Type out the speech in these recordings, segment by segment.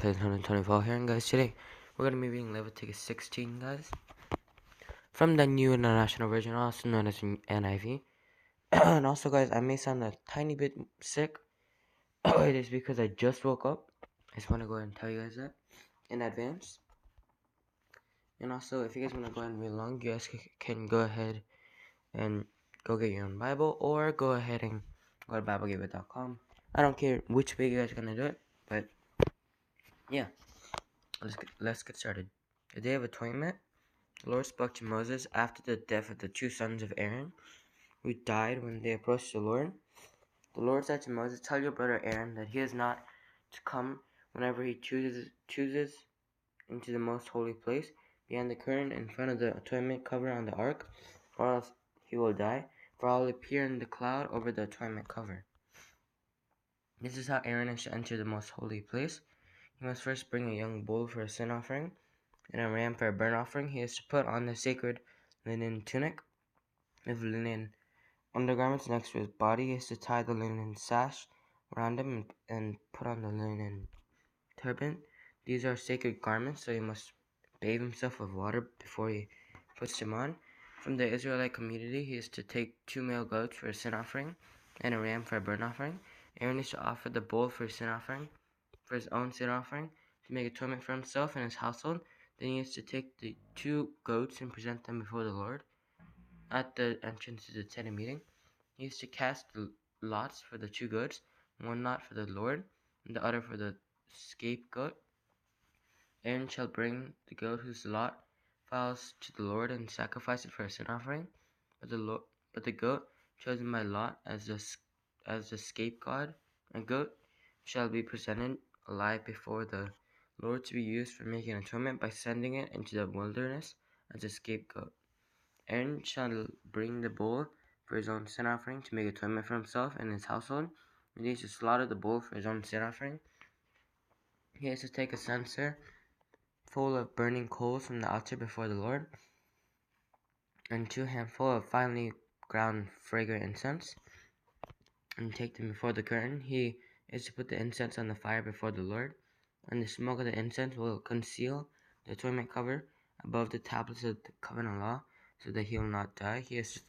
Gameplays 124 here, and guys, today we're going to be reading Leviticus 16, guys, from the New International Version, also known as NIV. And also, guys, I may sound a tiny bit sick. It is because I just woke up. I just want to go ahead and tell you guys that in advance. And also, if you guys want to go ahead and read along, you guys can go ahead and go get your own Bible, or go ahead and go to BibleGateway.com. I don't care which way you guys are going to do it, but yeah. Let's get started. The Day of Atonement. The Lord spoke to Moses after the death of the two sons of Aaron, who died when they approached the Lord. The Lord said to Moses, "Tell your brother Aaron that he is not to come whenever he chooses into the most holy place, beyond the curtain in front of the atonement cover on the ark, or else he will die, for I will appear in the cloud over the atonement cover." This is how Aaron is to enter the most holy place. He must first bring a young bull for a sin offering, and a ram for a burnt offering. He is to put on the sacred linen tunic with linen undergarments next to his body. He is to tie the linen sash around him and put on the linen turban. These are sacred garments, so he must bathe himself with water before he puts them on. From the Israelite community, he is to take 2 male goats for a sin offering and a ram for a burnt offering. Aaron is to offer the bull for a sin offering, for his own sin offering, to make atonement for himself and his household. Then he is to take the 2 goats and present them before the Lord at the entrance to the tent of meeting. He is to cast lots for the 2 goats, one lot for the Lord, and the other for the scapegoat. Aaron shall bring the goat whose lot falls to the Lord and sacrifice it for a sin offering. But the goat chosen by lot as the scapegoat and goat shall be presented alive before the Lord to be used for making atonement by sending it into the wilderness as a scapegoat. Aaron shall bring the bull for his own sin offering to make atonement for himself and his household, and he is to slaughter the bull for his own sin offering. He is to take a censer full of burning coals from the altar before the Lord, and 2 handfuls of finely ground fragrant incense, and take them before the curtain. He is to put the incense on the fire before the Lord, and the smoke of the incense will conceal the atonement cover above the tablets of the covenant law, so that he will not die. He is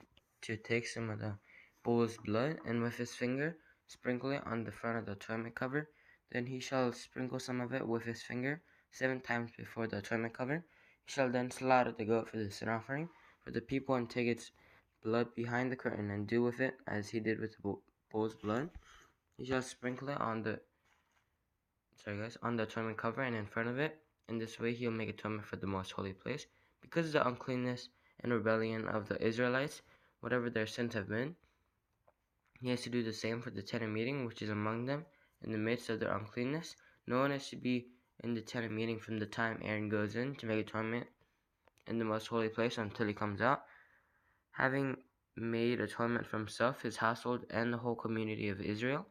to take some of the bull's blood, and with his finger sprinkle it on the front of the atonement cover. Then he shall sprinkle some of it with his finger 7 times before the atonement cover. He shall then slaughter the goat for the sin offering for the people, and take its blood behind the curtain, and do with it as he did with the bull's blood. He shall sprinkle it on the atonement cover and in front of it. In this way he will make atonement for the most holy place, because of the uncleanness and rebellion of the Israelites, whatever their sins have been. He has to do the same for the tent of meeting, which is among them, in the midst of their uncleanness. No one is to be in the tent of meeting from the time Aaron goes in to make atonement in the most holy place until he comes out, having made atonement for himself, his household, and the whole community of Israel.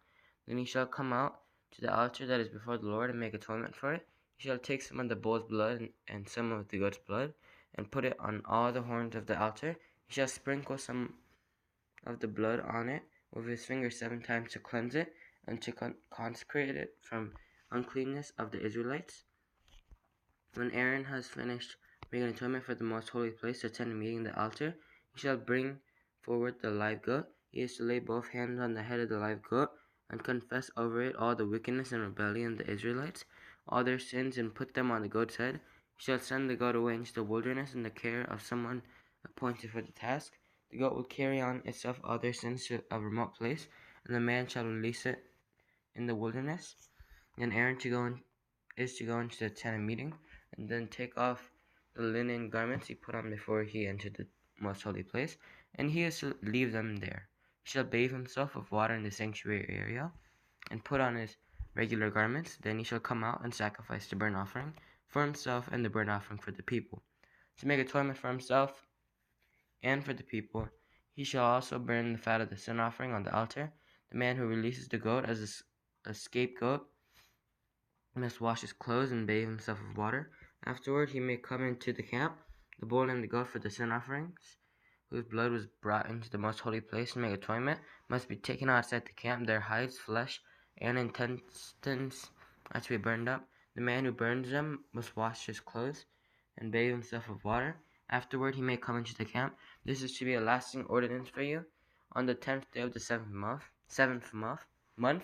Then he shall come out to the altar that is before the Lord and make atonement for it. He shall take some of the bull's blood and some of the goat's blood, and put it on all the horns of the altar. He shall sprinkle some of the blood on it with his finger 7 times to cleanse it, and to consecrate it from uncleanness of the Israelites. When Aaron has finished making atonement for the most holy place, the tent of meeting, the altar, he shall bring forward the live goat. He is to lay both hands on the head of the live goat, and confess over it all the wickedness and rebellion of the Israelites, all their sins, and put them on the goat's head. He shall send the goat away into the wilderness in the care of someone appointed for the task. The goat will carry on itself all their sins to a remote place, and the man shall release it in the wilderness. Then Aaron is to go into the tent of meeting, and then take off the linen garments he put on before he entered the most holy place, and he is to leave them there. He shall bathe himself with water in the sanctuary area, and put on his regular garments. Then he shall come out and sacrifice the burnt offering for himself and the burnt offering for the people. To make atonement for himself and for the people, he shall also burn the fat of the sin offering on the altar. The man who releases the goat as a scapegoat must wash his clothes and bathe himself with water. Afterward he may come into the camp. The bull and the goat for the sin offerings, whose blood was brought into the most holy place to make atonement, must be taken outside the camp. Their hides, flesh, and intestines are to be burned up. The man who burns them must wash his clothes and bathe himself with water. Afterward he may come into the camp. This is to be a lasting ordinance for you. On the 10th day of the seventh month.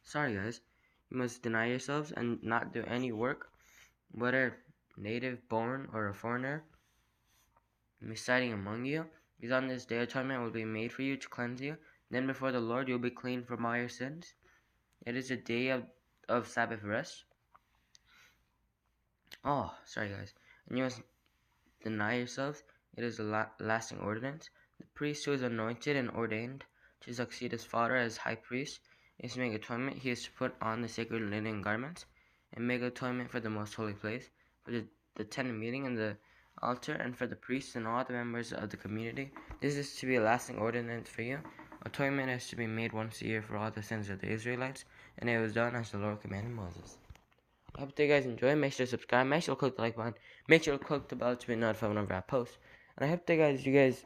Sorry guys. You must deny yourselves and not do any work, whether native born or a foreigner residing among you. Because on this day atonement will be made for you to cleanse you. Then before the Lord you will be clean from all your sins. It is a day of Sabbath rest. Oh, sorry guys. And you must deny yourselves. It is a lasting ordinance. The priest who is anointed and ordained to succeed his father as high priest is to make atonement. He is to put on the sacred linen garments and make atonement for the most holy place, for the tent of meeting and the altar, and for the priests and all the members of the community. This is to be a lasting ordinance for you. Atonement is to be made once a year for all the sins of the Israelites, and it was done as the Lord commanded Moses. I hope you guys enjoy. Make sure to subscribe. Make sure to click the like button. Make sure to click the bell to be notified whenever I post. And I hope that you guys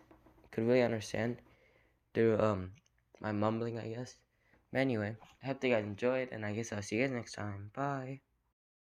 could really understand through my mumbling, I guess. But anyway, I hope you guys enjoyed, and I guess I'll see you guys next time. Bye.